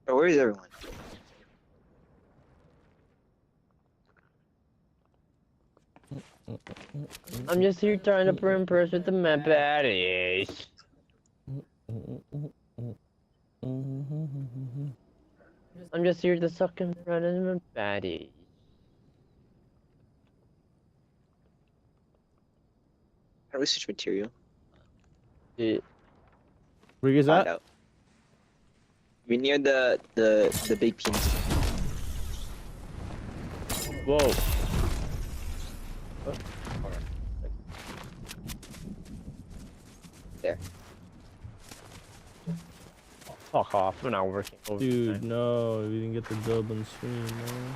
Oh, where is everyone? I'm just here trying to impress with the map baddies. I'm just here to suck and run in the baddies. How do we switch material? Where is Find that? out. We're near the big penis. Whoa. There. Fuck off, we're not working over Dude, no, we didn't get the dub on stream, man.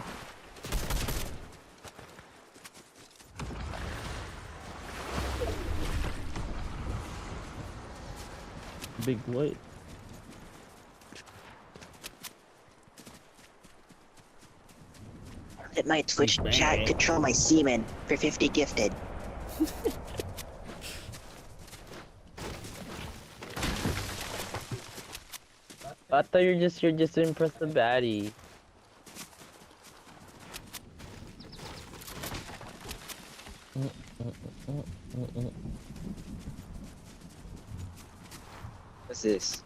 Big what? Let my Twitch chat control my semen for 50 gifted. I thought you're just here just to impress the baddie. What's this?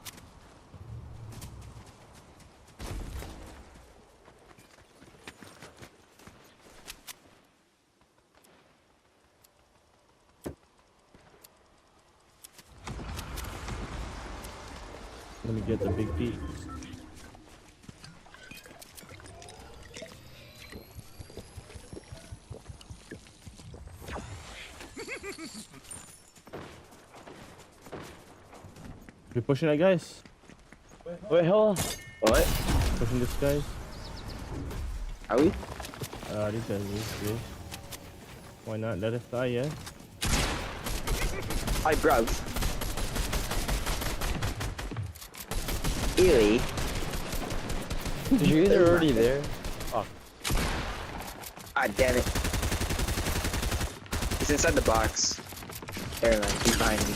Let me get the big beat. You're pushing that, guys? Wait, hold on. What? Pushing this, guys? Are we? These guys are good. Why not? Let us die, yeah? Hi, bruv. Eely. You're either already there. Fuck. Ah, damn it. He's inside the box. Never mind, he's behind me.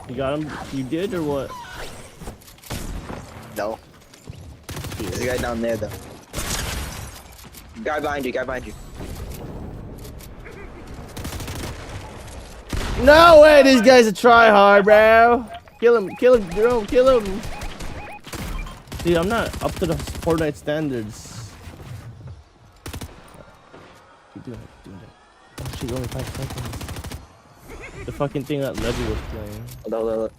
You got him? You did or what? No. There's a guy down there, though. Guy behind you, guy behind you. No way, these guys are try hard, bro. Kill him, bro, kill him. Dude, I'm not up to the Fortnite standards. Keep doing it, doing it. Oh shit, only 5 seconds. The fucking thing that Levy was playing. Hold.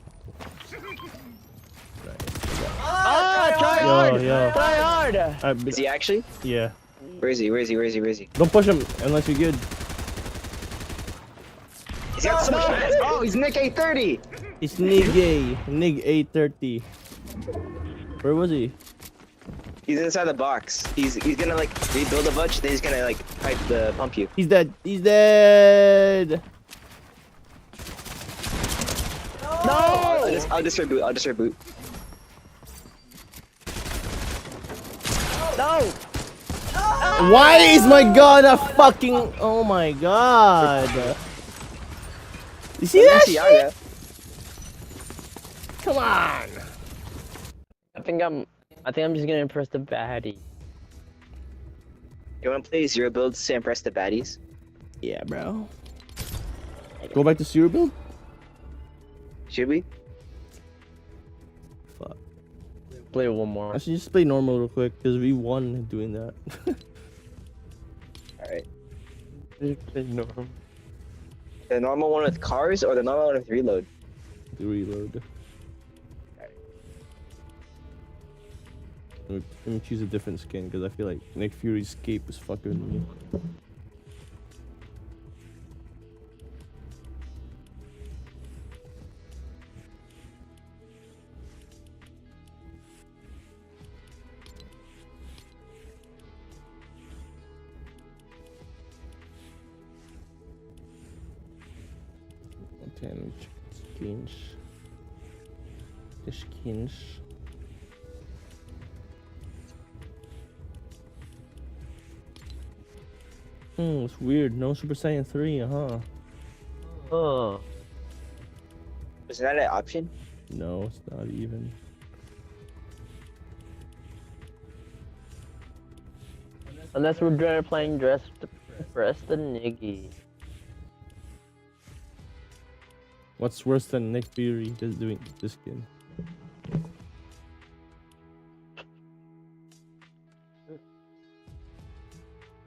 Ah, try hard! Yo. Try hard! Alright, Is he actually? yeah. Where is he? Don't push him unless you're good. He's got so much mass. Oh, he's Nick 830! It's Nig 830. Where was he? He's inside the box. He's gonna like rebuild a bunch, then he's gonna like pump you. He's dead. He's dead. No! I'll just reboot. No! Why is my gun a fucking? Oh my god! You see that shit? Come on! I think I'm just gonna impress the baddie. You wanna play zero builds to impress the baddies? Yeah, bro. Go back to zero build? Should we? Fuck. Play one more. I should just play normal real quick because we won doing that. Alright. Play normal. The normal one with cars or the normal one with reload? Reload. Let me choose a different skin because I feel like Nick Fury's cape is fucking me. Skins. The skins. It's weird. No Super Saiyan 3, huh? Oh. Is that an option? No, it's not even. Unless we're playing dress the Niggy. What's worse than Nick Fury just doing this skin?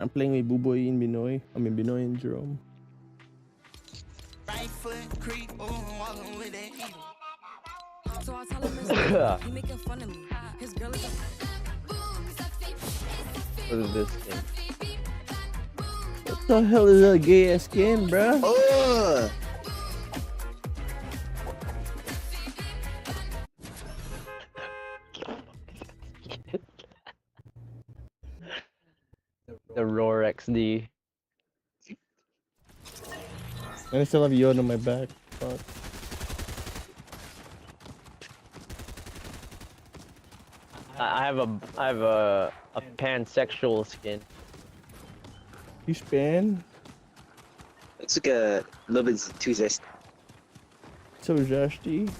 I'm playing with Buboy in Binoy. I mean Binoy and Jerome. Right foot creep, walking with that eagle. So I tell him it's he making fun of me. His girl is a What is this game? What the hell is that gay ass skin, bruh? Oh! The Roar XD. And I still have Yoda on my back. Fuck. I have a pansexual skin. You span? Looks like a little bit too zest. So Jashti.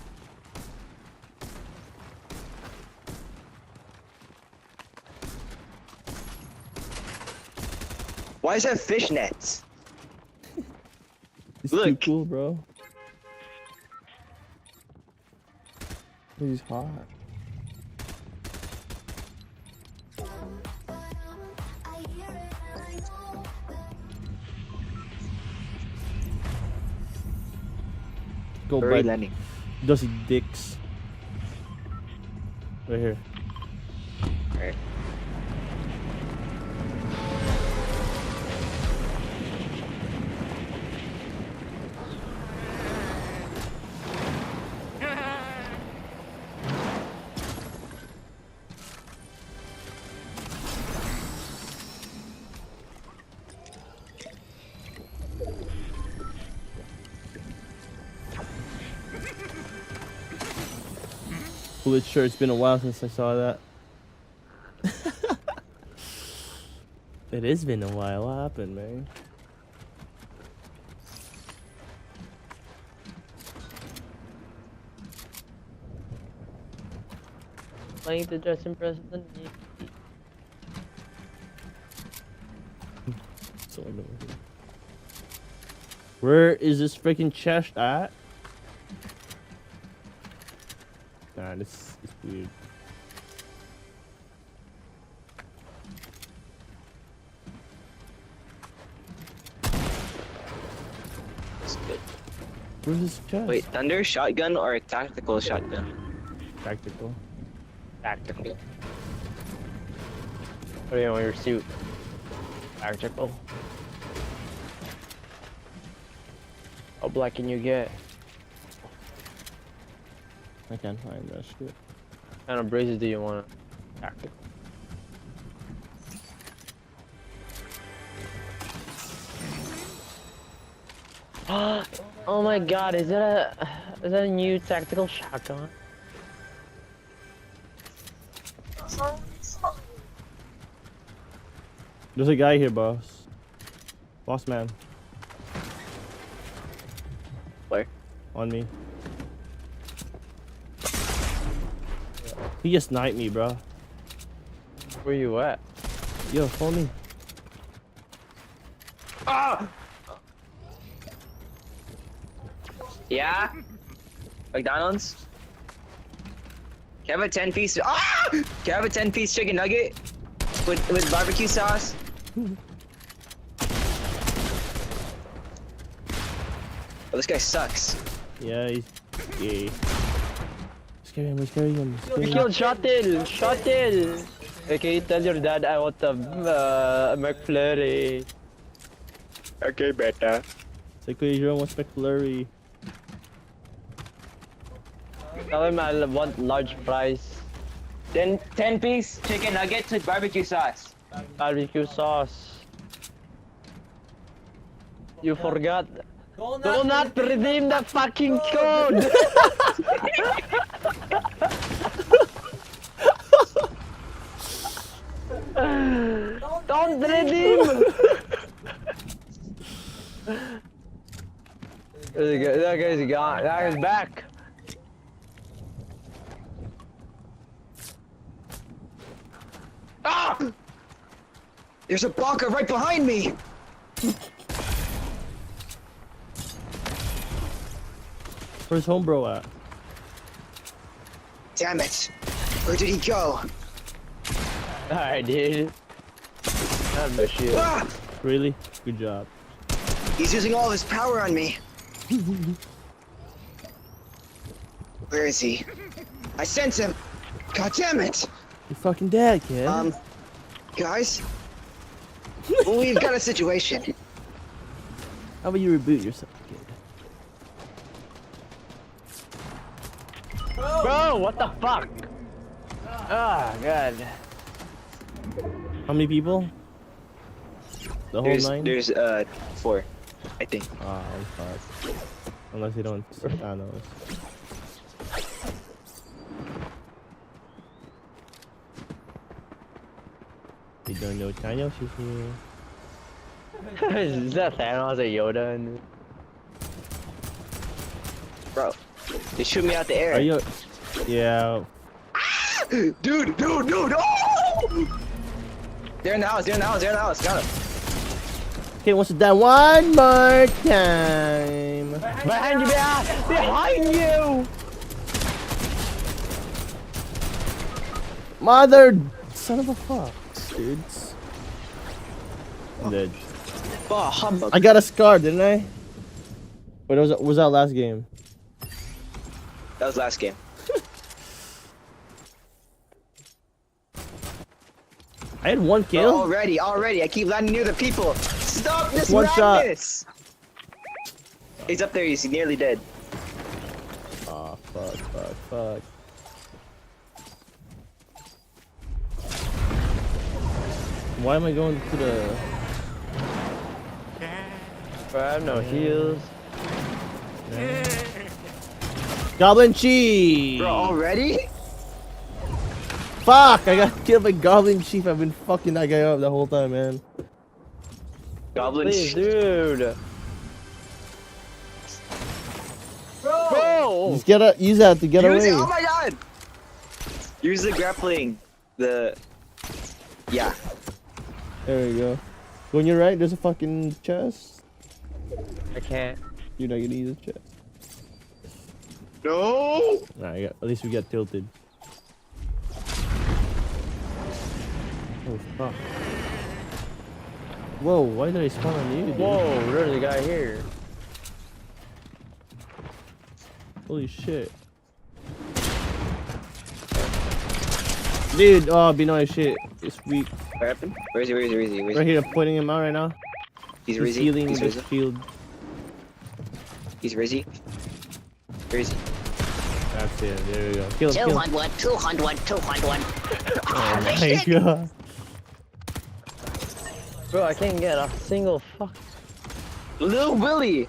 Why is that fishnets? He's too Look. cool, bro. He's hot. Go Furry by landing. Dusty Dicks. Right here. Alright. Bullet sure it's been a while since I saw that. It has been a while. What happened, man? Playing the dress President Niggy. So annoying. Where is this freaking chest at? Nah, this is weird. That's good. Where's this chest? Wait, thunder shotgun or tactical shotgun? Tactical. Tactical. What do you want your suit? Tactical. How black can you get? I can't find that shit. What kind of braces do you want? Tactical. Oh my god, is that a new tactical shotgun? There's a guy here, boss. Boss man. Where? On me. He just sniped me, bro. Where you at? Yo, follow me. Ah! Yeah? McDonald's? Can I have a 10-piece? Ah! Can I have a 10-piece chicken nugget with barbecue sauce? Oh, this guy sucks. Yeah, he's gay. Scare him, scare him. Scare You him. killed Shottel! Shottel! Okay, tell your dad I want a McFlurry. Okay, beta. Say, Kuya Jerome, what's McFlurry? Tell him I want large fries. 10-piece chicken nuggets with barbecue sauce. Barbecue sauce. You forgot. Do not redeem the fucking code! Don't redeem! That guy's gone. That guy's back. Ah! There's a bunker right behind me. Where's homebro at? Damn it. Where did he go? Alright, dude. Not my shit. Ah! Really? Good job. He's using all of his power on me. Where is he? I sense him. God damn it. You're fucking dead, kid. Guys? We've got a situation. How about you reboot yourself, kid? Bro, what the fuck? Ah, God. How many people? The whole nine? There's 4, I think. Ah, I'm fucked. Unless they don't Thanos. They don't know Thanos is here. Is that Thanos or Yoda? And... Bro, they shoot me out the air. Are you? Yeah. Dude! Oh! They're in the house. Got him. Okay, wants to die one more time. Behind you, behind you! Mother, son of a fuck, dudes. I'm dead. Oh, humbug. I got a scar, didn't I? What was that last game? That was last game. I had one kill. Already. I keep landing near the people. Stop this One shot. madness! He's up there. He's nearly dead. Oh fuck. Why am I going to the? Bro, I have no heals. Goblin Chief. Bro, already? Fuck! I got killed by Goblin Chief. I've been fucking that guy up the whole time, man. Goblin. Please, dude. Bro! Just use that to get away. Oh my god! Use the grappling. Yeah. There we go. Go on your right. There's a fucking chest. I can't. You're not gonna use the chest. No! Nah, at least we got tilted. Oh fuck. Whoa, why did I spawn on you, dude? Whoa, there's a guy here. Holy shit. Dude, oh, be nice shit. It's weak. What happened? Where is he? Right here, pointing him out right now. He's He's Rizzy. healing He's the Rizzy. shield. He's Rizzy. Where is he? That's it, there we go. Kill him, kill him. 200. Oh my god. Bro, I can't get a single fuck. Lil Willy!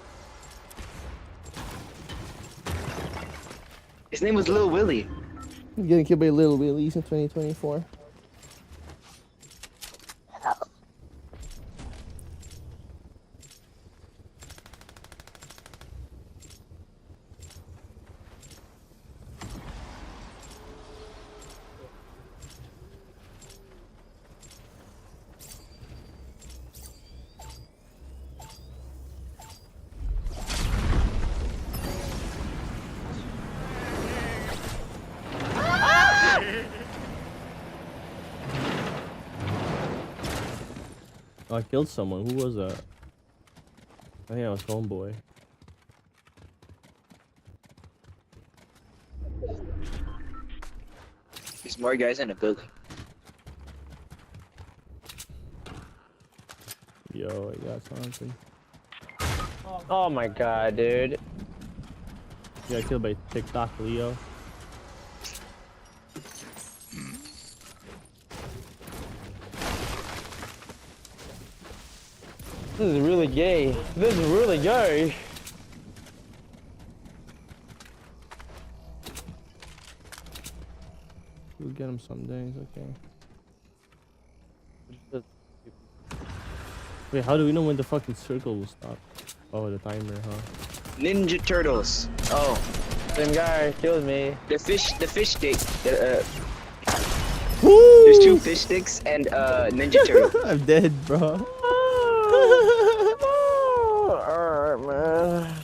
His name was Lil Willy. He's getting killed by Little Willies in 2024. Oh, I killed someone. Who was that? I think I was Homeboy. There's more guys in the building. Yo, I got something. Oh my god, dude. You got killed by TikTok Leo. This is really gay. This is really gay. We'll get him some days, okay. Wait, how do we know when the fucking circle will stop? Oh, the timer, huh? Ninja Turtles. Oh, Same guy killed me. the fish stick. Woo! There's 2 fish sticks and Ninja Turtle. I'm dead, bro. Alright, man.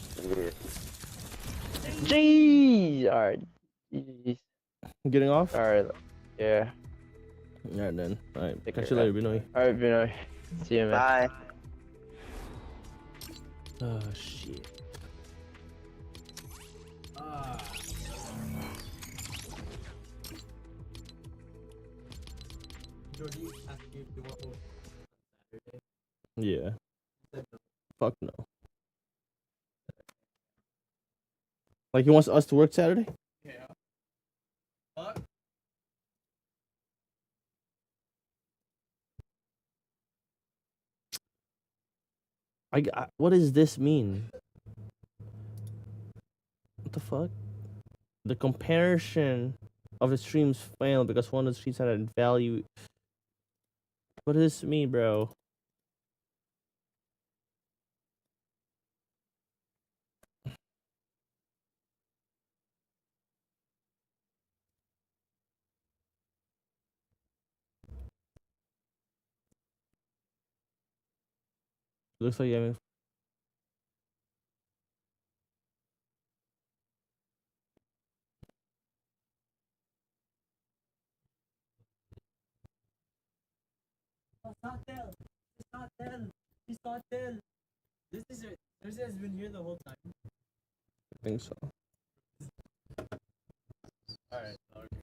Jeez. Alright. Jeez. Getting off? Alright. Yeah. Alright then. Alright. Take Catch care, you later, Binoy. Alright, Binoy. See you, man. Bye. Oh shit. Yeah. Fuck no. Like he wants us to work Saturday? What does this mean? What the fuck? The comparison of the streams failed because one of the streams had a value. What does this mean, bro? Looks like you having. It's not Del. It's not Del. It's not Del. This has been here the whole time. I think so. Alright, okay.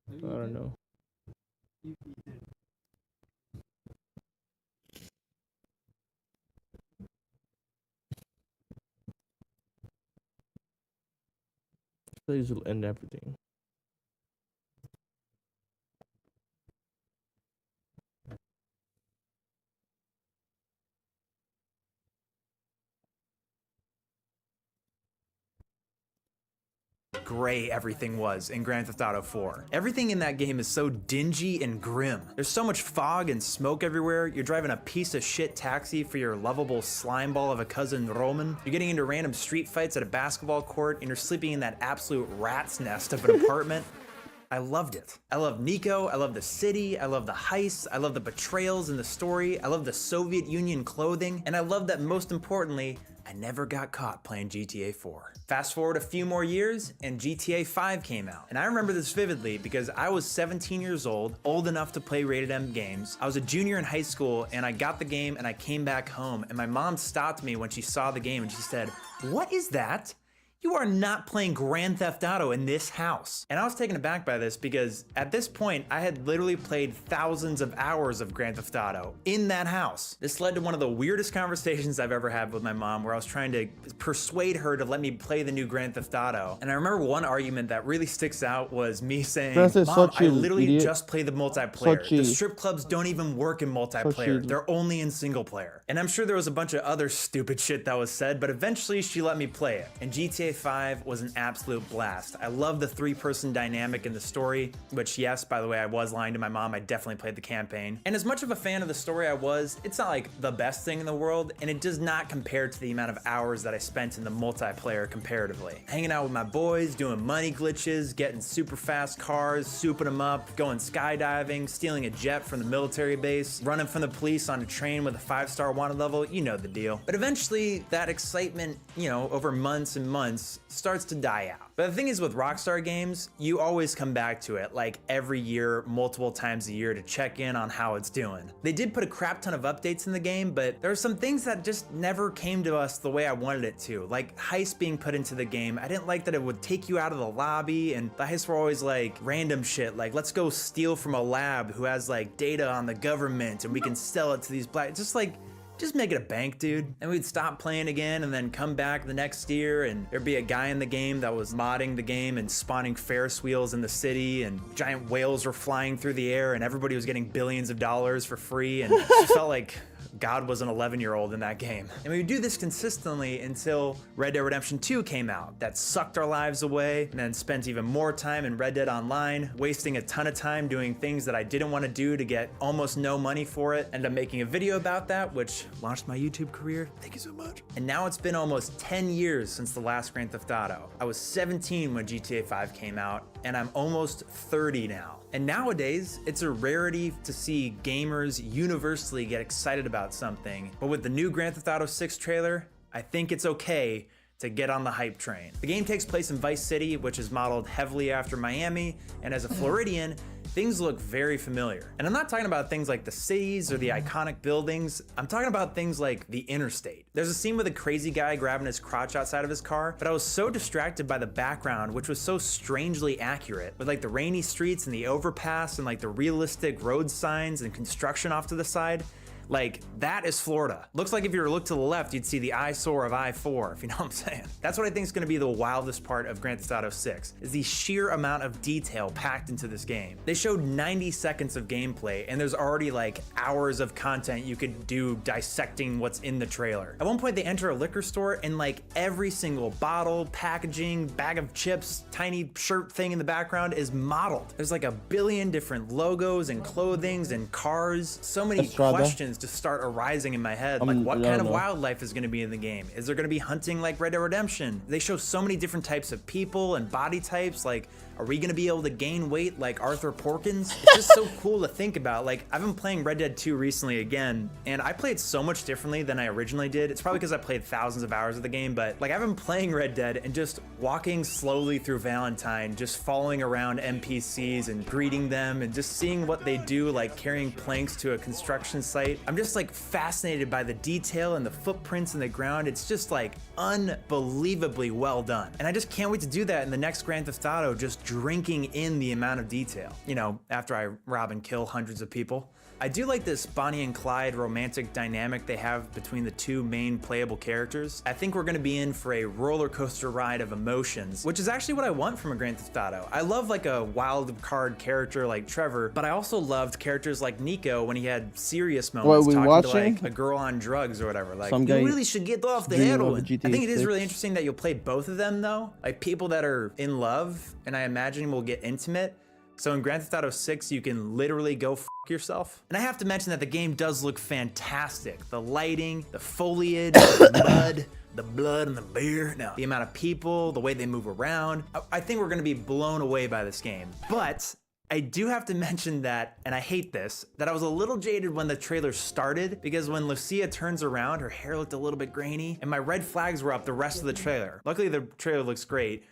I don't know. These will end everything. Gray everything was in Grand Theft Auto 4. Everything in that game is so dingy and grim. There's so much fog and smoke everywhere. You're driving a piece of shit taxi for your lovable slime ball of a cousin Roman. You're getting into random street fights at a basketball court, and you're sleeping in that absolute rat's nest of an apartment. I loved it. I love Nico, I love the city, I love the heists, I love the betrayals in the story, I love the Soviet Union clothing, and I love that most importantly, I never got caught playing GTA 4. Fast forward a few more years and GTA 5 came out. And I remember this vividly because I was 17 years old enough to play rated M games. I was a junior in high school and I got the game and I came back home and my mom stopped me when she saw the game and she said, "What is that? You are not playing Grand Theft Auto in this house." And I was taken aback by this because at this point, I had literally played thousands of hours of Grand Theft Auto in that house. This led to one of the weirdest conversations I've ever had with my mom where I was trying to persuade her to let me play the new Grand Theft Auto. And I remember one argument that really sticks out was me saying, "Mom, I literally just play the multiplayer. The strip clubs don't even work in multiplayer. They're only in single player." And I'm sure there was a bunch of other stupid shit that was said, but eventually she let me play it. And GTA 5 was an absolute blast. I love the 3-person dynamic in the story, which yes, by the way, I was lying to my mom, I definitely played the campaign. And as much of a fan of the story I was, it's not like the best thing in the world, and it does not compare to the amount of hours that I spent in the multiplayer comparatively. Hanging out with my boys, doing money glitches, getting super fast cars, souping them up, going skydiving, stealing a jet from the military base, running from the police on a train with a 5-star wanted level, you know the deal. But eventually, that excitement, over months and months, starts to die out. But the thing is with Rockstar games, you always come back to it like every year, multiple times a year to check in on how it's doing. They did put a crap ton of updates in the game, but there are some things that just never came to us the way I wanted it to. Like heists being put into the game. I didn't like that it would take you out of the lobby, and the heists were always like random shit, like let's go steal from a lab who has like data on the government and we can sell it to these just make it a bank, dude. And we'd stop playing again and then come back the next year and there'd be a guy in the game that was modding the game and spawning Ferris wheels in the city, and giant whales were flying through the air and everybody was getting billions of dollars for free, and it just felt like God was an 11-year-old in that game. And we would do this consistently until Red Dead Redemption 2 came out. That sucked our lives away, and then spent even more time in Red Dead Online, wasting a ton of time doing things that I didn't want to do to get almost no money for it. Ended up making a video about that, which launched my YouTube career. Thank you so much. And now it's been almost 10 years since the last Grand Theft Auto. I was 17 when GTA 5 came out, and I'm almost 30 now. And nowadays, it's a rarity to see gamers universally get excited about something. But with the new Grand Theft Auto 6 trailer, I think it's okay to get on the hype train. The game takes place in Vice City, which is modeled heavily after Miami, and as a Floridian, things look very familiar. And I'm not talking about things like the cities or the iconic buildings, I'm talking about things like the interstate. There's a scene with a crazy guy grabbing his crotch outside of his car, but I was so distracted by the background, which was so strangely accurate, with like the rainy streets and the overpass and like the realistic road signs and construction off to the side. Like, that is Florida. Looks like if you were to look to the left, you'd see the eyesore of I-4, if you know what I'm saying. That's what I think is gonna be the wildest part of Grand Theft Auto 6, is the sheer amount of detail packed into this game. They showed 90 seconds of gameplay, and there's already like hours of content you could do dissecting what's in the trailer. At one point, they enter a liquor store, and like every single bottle, packaging, bag of chips, tiny shirt thing in the background is modeled. There's like a billion different logos and clothings and cars. So many questions just start arising in my head. Like, what kind of wildlife is going to be in the game? Is there going to be hunting like Red Dead Redemption? They show so many different types of people and body types. Like, are we going to be able to gain weight like Arthur Porkins? It's just so cool to think about. Like, I've been playing Red Dead 2 recently again, and I played so much differently than I originally did. It's probably because I played thousands of hours of the game, but like, I've been playing Red Dead and just walking slowly through Valentine, just following around NPCs and greeting them and just seeing what they do, like carrying planks to a construction site. I'm just like fascinated by the detail and the footprints in the ground. It's just like unbelievably well done. And I just can't wait to do that in the next Grand Theft Auto, just drinking in the amount of detail. You know, after I rob and kill hundreds of people. I do like this Bonnie and Clyde romantic dynamic they have between the two main playable characters. I think we're gonna be in for a roller coaster ride of emotions, which is actually what I want from a Grand Theft Auto. I love like a wild card character like Trevor, but I also loved characters like Nico when he had serious moments talking to like a girl on drugs or whatever. Like, you really should get off the heroin. I think it is really interesting that you'll play both of them though. Like people that are in love, and I imagine will get intimate. So in Grand Theft Auto 6, you can literally go f yourself. And I have to mention that the game does look fantastic. The lighting, the foliage, the mud, the blood and the beer. No, the amount of people, the way they move around. I think we're gonna be blown away by this game. But I do have to mention that, and I hate this, that I was a little jaded when the trailer started, because when Lucia turns around, her hair looked a little bit grainy, and my red flags were up the rest of the trailer. Luckily, the trailer looks great.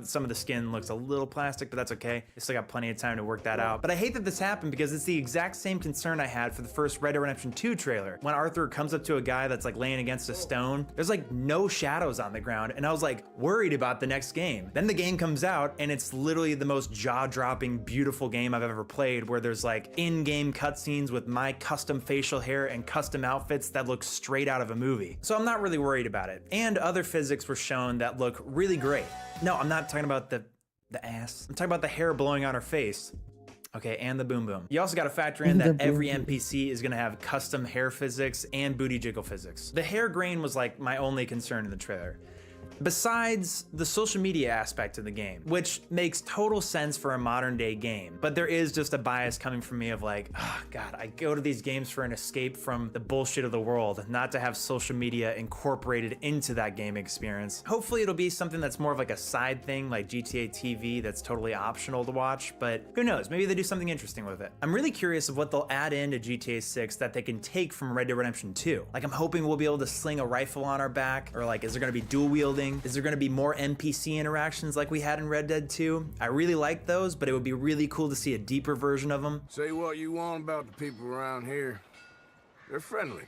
Some of the skin looks a little plastic, but that's okay. I still got plenty of time to work that out. But I hate that this happened because it's the exact same concern I had for the first Red Dead Redemption 2 trailer. When Arthur comes up to a guy that's like laying against a stone, there's like no shadows on the ground, and I was like worried about the next game. Then the game comes out, and it's literally the most jaw-dropping, beautiful game I've ever played, where there's like in-game cutscenes with my custom facial hair and custom outfits that look straight out of a movie. So I'm not really worried about it. And other physics were shown that look really great. No, I'm not talking about the ass. I'm talking about the hair blowing on her face. Okay, and the boom boom. You also gotta factor in that every NPC is gonna have custom hair physics and booty jiggle physics. The hair grain was like my only concern in the trailer. Besides the social media aspect of the game, which makes total sense for a modern day game, but there is just a bias coming from me of like, oh God, I go to these games for an escape from the bullshit of the world, not to have social media incorporated into that game experience. Hopefully it'll be something that's more of like a side thing, like GTA TV, that's totally optional to watch, but who knows, maybe they do something interesting with it. I'm really curious of what they'll add into GTA 6 that they can take from Red Dead Redemption 2. Like, I'm hoping we'll be able to sling a rifle on our back, or like, is there gonna be dual wielding? Is there gonna be more NPC interactions like we had in Red Dead 2? I really like those, but it would be really cool to see a deeper version of them. Say what you want about the people around here. They're friendly.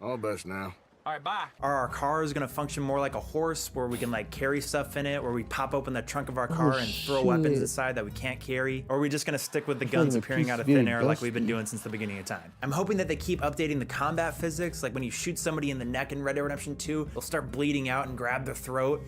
All best now. All right, bye. Are our cars gonna function more like a horse, where we can like carry stuff in it, where we pop open the trunk of our car and throw weapons inside that we can't carry? Or are we just gonna stick with the guns appearing out of thin air like we've been doing since the beginning of time? I'm hoping that they keep updating the combat physics, like when you shoot somebody in the neck in Red Dead Redemption 2, they'll start bleeding out and grab their throat.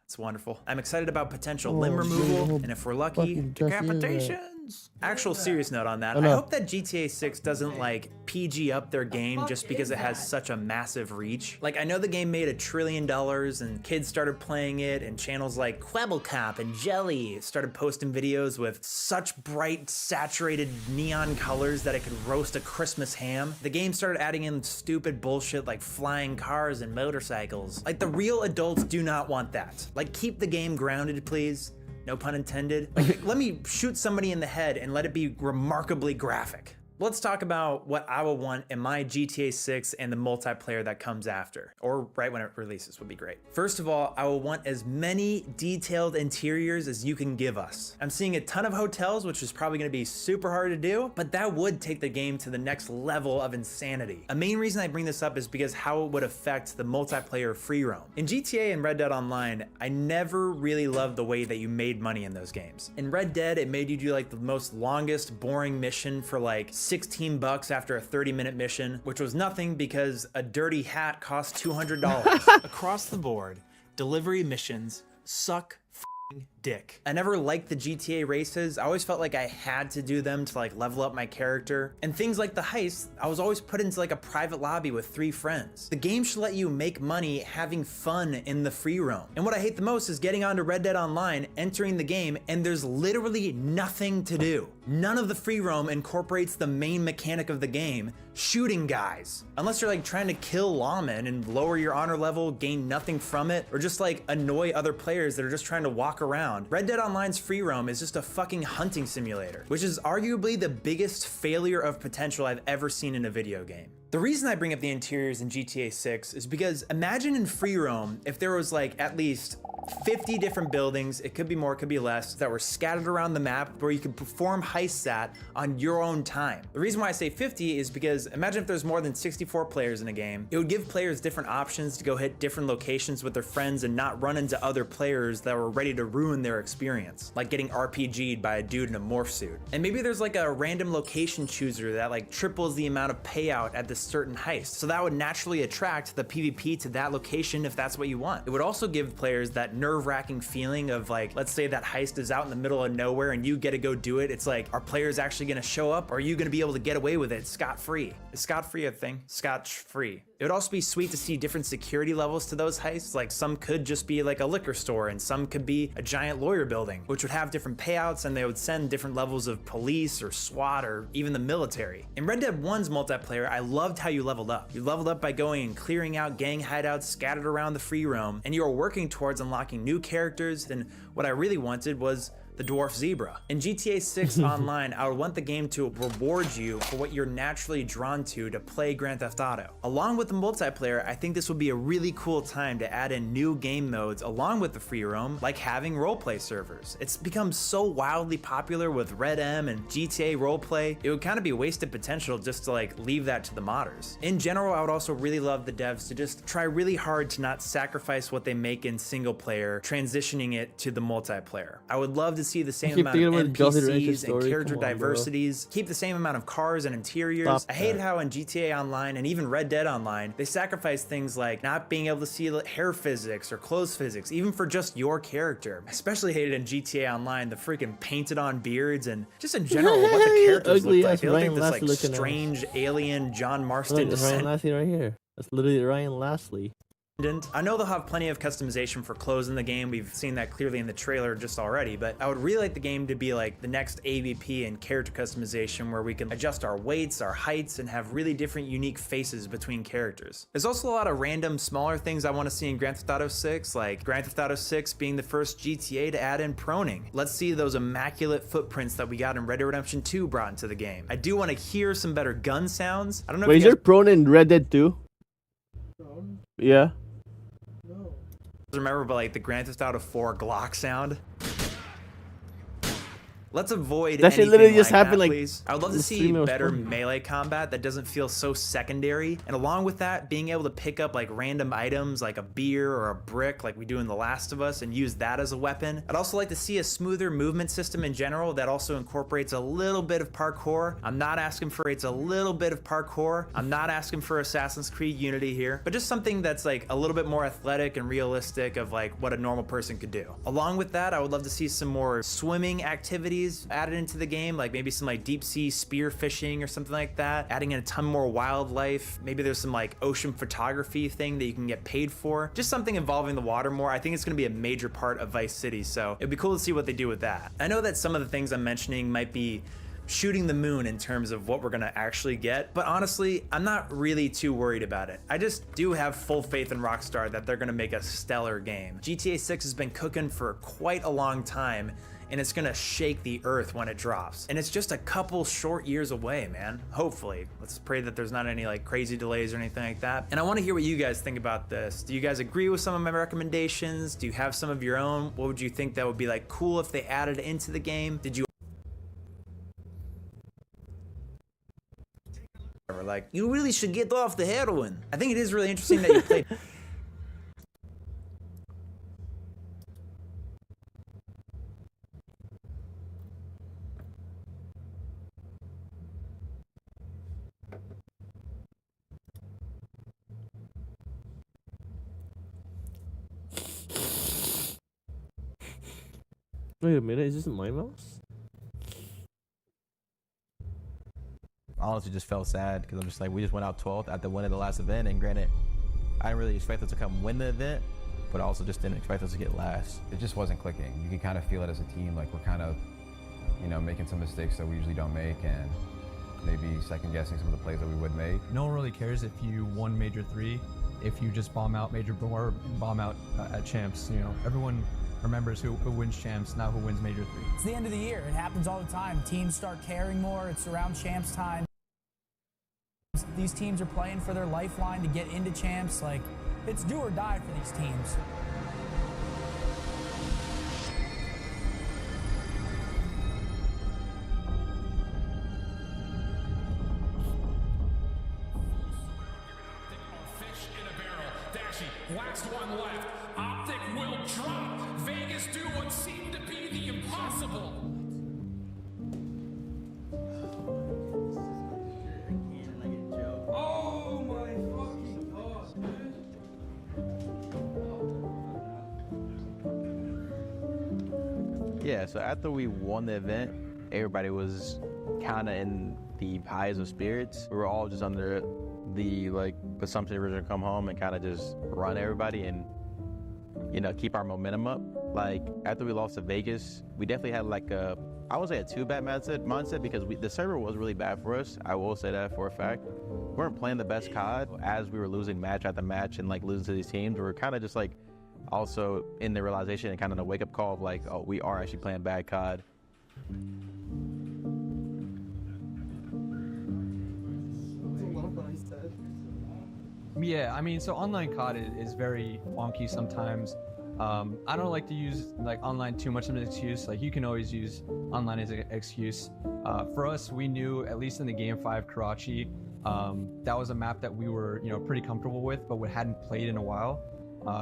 It's wonderful. I'm excited about potential limb removal, and if we're lucky, decapitation. friends. Actual serious note on that, Oh, no. I hope that GTA 6 doesn't like PG up their game just because it has such a massive reach. Like I know the game made $1 trillion and kids started playing it and channels like Quabblecop and Jelly started posting videos with such bright saturated neon colors that it could roast a Christmas ham. The game started adding in stupid bullshit like flying cars and motorcycles. Like the real adults do not want that. Like keep the game grounded, please. No pun intended. Like, let me shoot somebody in the head and let it be remarkably graphic. Let's talk about what I will want in my GTA 6 and the multiplayer that comes after, or right when it releases would be great. First of all, I will want as many detailed interiors as you can give us. I'm seeing a ton of hotels, which is probably gonna be super hard to do, but that would take the game to the next level of insanity. A main reason I bring this up is because how it would affect the multiplayer free roam. In GTA and Red Dead Online, I never really loved the way that you made money in those games. In Red Dead, it made you do like the most longest, boring mission for like $16 after a 30-minute mission, which was nothing because a dirty hat cost $200. Across the board, delivery missions suck f***ing dick. I never liked the GTA races. I always felt like I had to do them to like level up my character. And things like the heist, I was always put into like a private lobby with 3 friends. The game should let you make money having fun in the free roam. And what I hate the most is getting onto Red Dead Online, entering the game, and there's literally nothing to do. None of the free roam incorporates the main mechanic of the game, shooting guys. Unless you're like trying to kill lawmen and lower your honor level, gain nothing from it, or just like annoy other players that are just trying to walk around. Red Dead Online's free roam is just a fucking hunting simulator, which is arguably the biggest failure of potential I've ever seen in a video game. The reason I bring up the interiors in GTA 6 is because imagine in free roam if there was like at least 50 different buildings, it could be more, it could be less, that were scattered around the map where you could perform heists at on your own time. The reason why I say 50 is because imagine if there's more than 64 players in a game. It would give players different options to go hit different locations with their friends and not run into other players that were ready to ruin their experience, like getting RPG'd by a dude in a morph suit. And maybe there's like a random location chooser that like triples the amount of payout at this certain heist. So that would naturally attract the PvP to that location if that's what you want. It would also give players that nerve-wracking feeling of like, let's say that heist is out in the middle of nowhere and you get to go do it. It's like, are players actually gonna show up, or are you gonna be able to get away with it scot-free? Is scot-free a thing? Scotch-free. It would also be sweet to see different security levels to those heists. Like some could just be like a liquor store and some could be a giant lawyer building, which would have different payouts, and they would send different levels of police or SWAT or even the military. In Red Dead 1's multiplayer, I loved how you leveled up. You leveled up by going and clearing out gang hideouts scattered around the free roam, and you were working towards unlocking new characters. And what I really wanted was the dwarf zebra. In GTA 6 Online, I would want the game to reward you for what you're naturally drawn to play Grand Theft Auto. Along with the multiplayer, I think this would be a really cool time to add in new game modes along with the free roam, like having roleplay servers. It's become so wildly popular with Red M and GTA roleplay, it would kind of be wasted potential just to like leave that to the modders. In general, I would also really love the devs to just try really hard to not sacrifice what they make in single player, transitioning it to the multiplayer. I would love to see the same amount of NPCs and character diversities, keep the same amount of cars and interiors. I hate how in GTA Online and even Red Dead Online, they sacrifice things like not being able to see hair physics or clothes physics, even for just your character. I especially hated in GTA Online the freaking painted on beards and just in general what the characters look like. They look like this like strange alien John Marston Ryan Lashley right here. That's literally Ryan Lashley. I know they'll have plenty of customization for clothes in the game. We've seen that clearly in the trailer just already, but I would really like the game to be like the next AVP and character customization where we can adjust our weights, our heights, and have really different unique faces between characters. There's also a lot of random smaller things I want to see in Grand Theft Auto 6, like Grand Theft Auto 6 being the first GTA to add in proning. Let's see those immaculate footprints that we got in Red Dead Redemption 2 brought into the game. I do want to hear some better gun sounds. I don't know Wait, if is you there prone in Red Dead 2? Yeah. remember, but like the Grand Theft Auto 4 Glock sound. Let's avoid that shit anything literally just like happened, that, like, please. I would love to see better melee combat that doesn't feel so secondary. And along with that, being able to pick up like random items like a beer or a brick like we do in The Last of Us and use that as a weapon. I'd also like to see a smoother movement system in general that also incorporates a little bit of parkour. I'm not asking for it's a little bit of parkour. I'm not asking for Assassin's Creed Unity here, but just something that's like a little bit more athletic and realistic of like what a normal person could do. Along with that, I would love to see some more swimming activity activities added into the game, like maybe some like deep sea spear fishing or something like that, adding in a ton more wildlife. Maybe there's some like ocean photography thing that you can get paid for. Just something involving the water more. I think it's gonna be a major part of Vice City, so it'd be cool to see what they do with that. I know that some of the things I'm mentioning might be shooting the moon in terms of what we're gonna actually get, but honestly, I'm not really too worried about it. I just do have full faith in Rockstar that they're gonna make a stellar game. GTA 6 has been cooking for quite a long time, and it's gonna shake the earth when it drops. And it's just a couple short years away, man. Hopefully. Let's pray that there's not any like crazy delays or anything like that. And I wanna hear what you guys think about this. Do you guys agree with some of my recommendations? Do you have some of your own? What would you think that would be like cool if they added into the game? Did you like, you really should get off the heroin? I think it is really interesting that you played. Wait a minute, is this my mouse? Honestly just felt sad because I'm just like, we just went out 12th at the win of the last event, and granted, I didn't really expect us to come win the event, but I also just didn't expect us to get last. It just wasn't clicking. You can kind of feel it as a team, like we're kind of, you know, making some mistakes that we usually don't make, and maybe second guessing some of the plays that we would make. No one really cares if you won Major 3, if you just bomb out Major 4, bomb out at Champs. You know, everyone remembers who wins Champs, not who wins Major 3. It's the end of the year. It happens all the time. Teams start caring more. It's around Champs time. These teams are playing for their lifeline to get into Champs. Like, it's do or die for these teams. Fish in a barrel. Dashy, last one left. Optic will drop. Vegas do what seemed to be the impossible. Oh my fucking god, dude. Yeah, so after we won the event, everybody was kind of in the highs of spirits. We were all just under the like assumption we were gonna come home and kind of just run everybody and, you know, keep our momentum up. Like after we lost to Vegas, we definitely had like a, I would say a too bad mindset because the server was really bad for us. I will say that for a fact. We weren't playing the best COD. As we were losing match after match and like losing to these teams, we were kind of just like also in the realization and kind of the wake up call of like, oh, we are actually playing bad COD. Yeah, I mean, so online COD is very wonky sometimes. I don't like to use like online too much of an excuse. Like you can always use online as an excuse. For us, we knew at least in the game 5 Karachi, that was a map that we were, you know, pretty comfortable with, but we hadn't played in a while,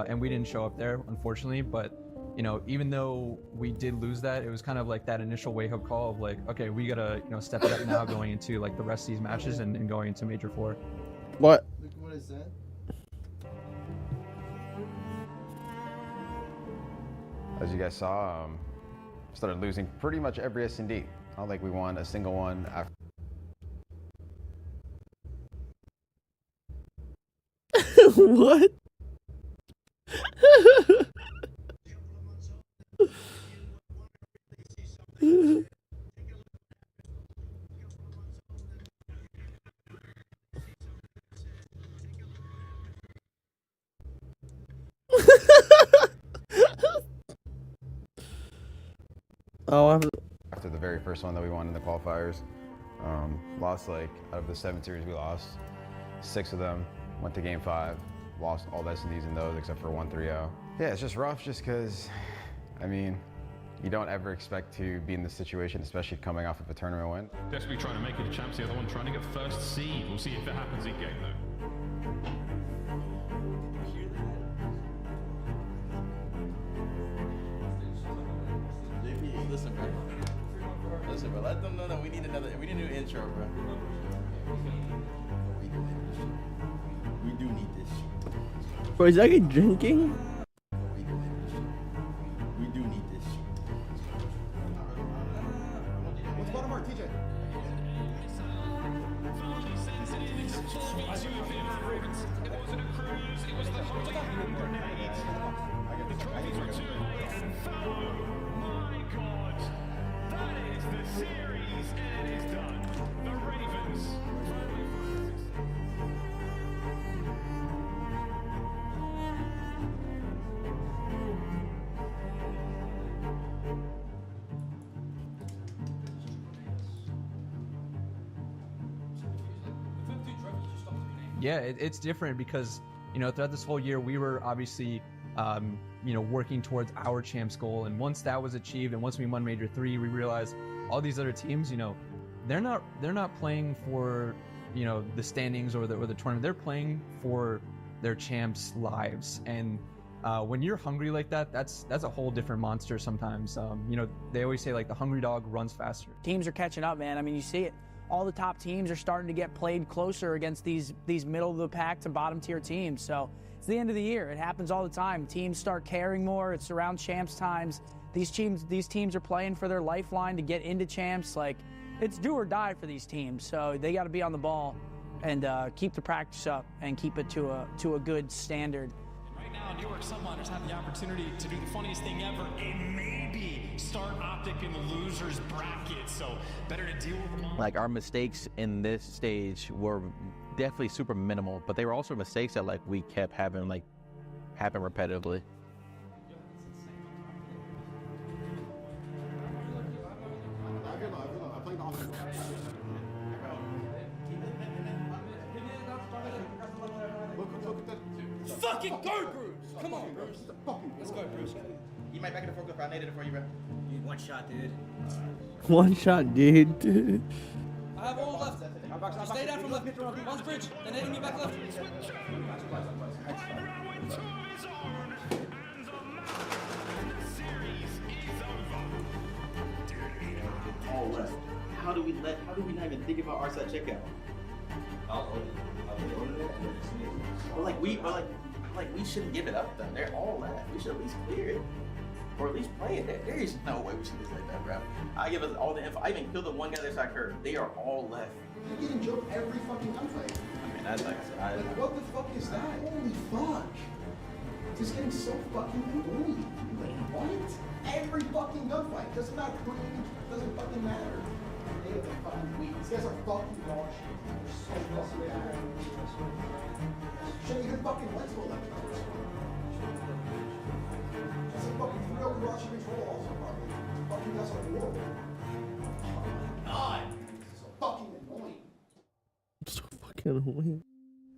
and we didn't show up there, unfortunately. But you know, even though we did lose that, it was kind of like that initial wake-up call of like, okay, we gotta, you know, step it up now going into like the rest of these matches and going into Major 4. What? What is that? As you guys saw, started losing pretty much every S&D. I don't think we won a single one after. What? Oh, after the very first one that we won in the qualifiers, lost like out of the 7 series we lost, 6 of them went to game 5, lost all the S&Ds in those except for 1-3-0. Yeah, it's just rough just because, I mean, you don't ever expect to be in this situation, especially coming off of a tournament win. Desperately trying to make it a champs, the other one trying to get first seed. We'll see if it happens in game though. Listen, bro, let them know that we need a new intro, bro. We do need this shit. Bro, is that guy drinking? We do need this shit. Yeah, it's different because, you know, throughout this whole year, we were obviously, you know, working towards our champs goal. And once that was achieved and once we won Major 3, we realized all these other teams, you know, they're not playing for, you know, the standings or the tournament. They're playing for their champs' lives. And when you're hungry like that, that's a whole different monster sometimes. You know, they always say, like, the hungry dog runs faster. Teams are catching up, man. I mean, you see it. All the top teams are starting to get played closer against these middle of the pack to bottom tier teams. So it's the end of the year. It happens all the time. Teams start caring more. It's around champs times. These teams are playing for their lifeline to get into champs. Like, it's do or die for these teams. So they got to be on the ball and keep the practice up and keep it to a good standard. Right now, New York Subliners have the opportunity to do the funniest thing ever and maybe start Optic in the losers bracket. So better to deal with them all. Like, our mistakes in this stage were definitely super minimal, but they were also mistakes that, like, we kept having, like, happen repetitively. Fucking go, Bruce! Come on, Bruce. Let's go, Bruce. You might back in the forklift. I needed it for you, bro. One shot, dude. One shot, dude. I have all left. Stay down from left. One's bridge. Then hitting me back left. All left. How do we not even think about our side checkout? But we shouldn't give it up then. They're all left. We should at least clear it. Or at least play it. There is no way we should lose like that, bro. I give us all the info. I even killed the one guy that's not curved. They are all left. You're getting joked every fucking gunfight. I mean, that's like what the fuck is that? Holy fuck. It's getting so fucking annoying. Like, what? Every fucking gunfight. Doesn't matter who, doesn't fucking matter. They are fucking weak. These guys are fucking dog shit. They're so fucking bad. Shouldn't even fucking let's go left. That's a fucking 3-0 Russian control also fucking. Fucking guys are horrible. God. This is so fucking annoying. So fucking annoying.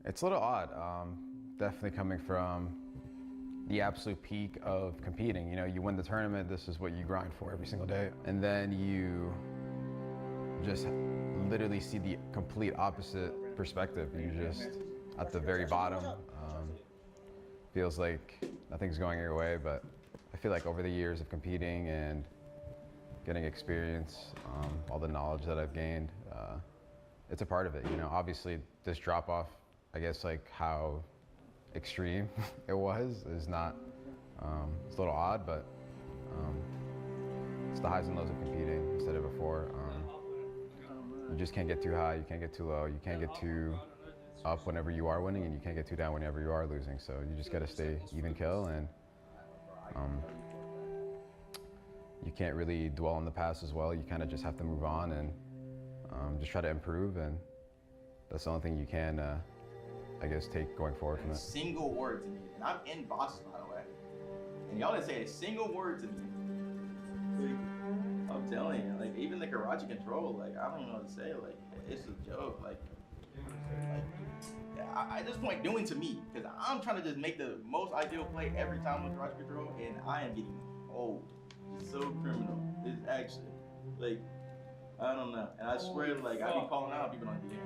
It's a little odd, definitely coming from the absolute peak of competing. You know, you win the tournament, this is what you grind for every single day. And then you just literally see the complete opposite perspective. You just at the very bottom. Feels like nothing's going your way, but I feel like over the years of competing and getting experience, all the knowledge that I've gained, it's a part of it. You know, obviously this drop off, I guess like how extreme it was is not, it's a little odd, but it's the highs and lows of competing. I said it before. You just can't get too high, you can't get too low, you can't get too up whenever you are winning, and you can't get too down whenever you are losing. So you just gotta stay even kill, and you can't really dwell on the past as well. You kind of just have to move on and just try to improve, and that's the only thing you can, I guess, take going forward from it. Single word to me, and I'm in Boston, by the way, and y'all didn't say a single word to me. Like, I'm telling you, like, even the Karachi control, like, I don't even know what to say. Like, it's a joke. Like at this point, doing to me, because I'm trying to just make the most ideal play every time with Karachi control, and I am getting old. It's so criminal. It's actually, like, I don't know. And I swear, like, I be calling out people on DM.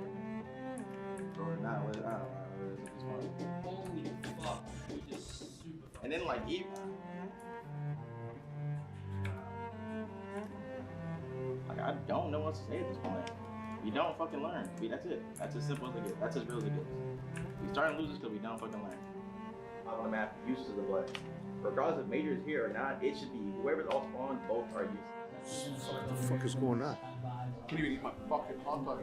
Or not, I don't know. It's funny. Holy fuck. And then, like, even. Like, I don't know what to say at this point. We don't fucking learn. That's it. That's as simple as it gets. That's as real as it gets. We starting losers because we don't fucking learn. On the map, uses of the play. Regardless if Major is here or not, it should be whoever's all spawned, both are useless. What the fuck is going on? Can't even eat my fucking hot dog.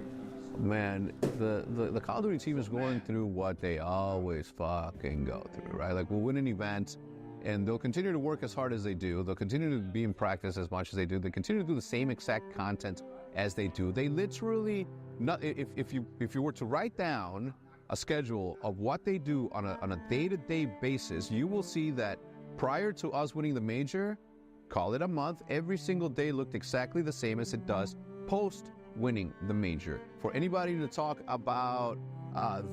Man, the Call of Duty team is going through what they always fucking go through, right? Like, we'll win an event, and they'll continue to work as hard as they do. They'll continue to be in practice as much as they do. They continue to do the same exact content as they do. They literally, if you were to write down a schedule of what they do on a day-to-day basis, you will see that prior to us winning the major, call it a month, every single day looked exactly the same as it does post winning the major. For anybody to talk about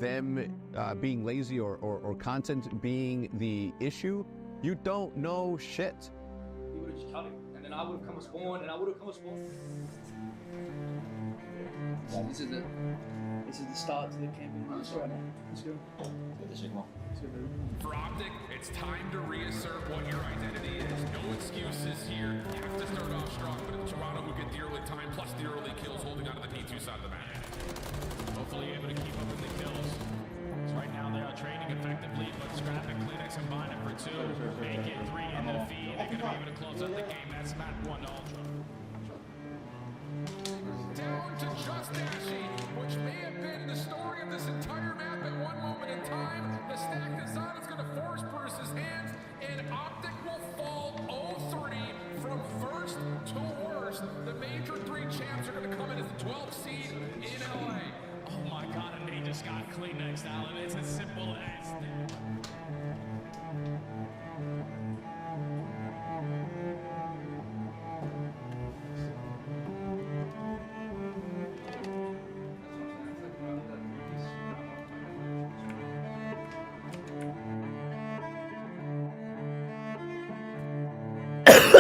them being lazy or content being the issue, you don't know shit. He would have just cut it, and then I would have come and spawned, and I would have come and spawned. This is the start to the campaign. Let's go. Let's go. Get the signal. For Optic, it's time to reassert what your identity is. No excuses here. You have to start off strong, but it's Toronto who get the early time plus the early kills holding onto the P2 side of the map. Hopefully able to keep up with the kills. So right now they are trading effectively, but Scrap and Kleenex combine it for 2. Make it 3 into the feed. They're going to be able to close out the game. That's map 1 to Ultra. Down to just Ashy, which may have been the story of this entire map at one moment in time. The stack design is going to force Bruce's hands, and Optic will fall 0-3 from first to worst. The Major 3 champs are going to come in as the 12th seed in LA. Oh my god, and they just got Kleenex, Alan. It's as simple as that.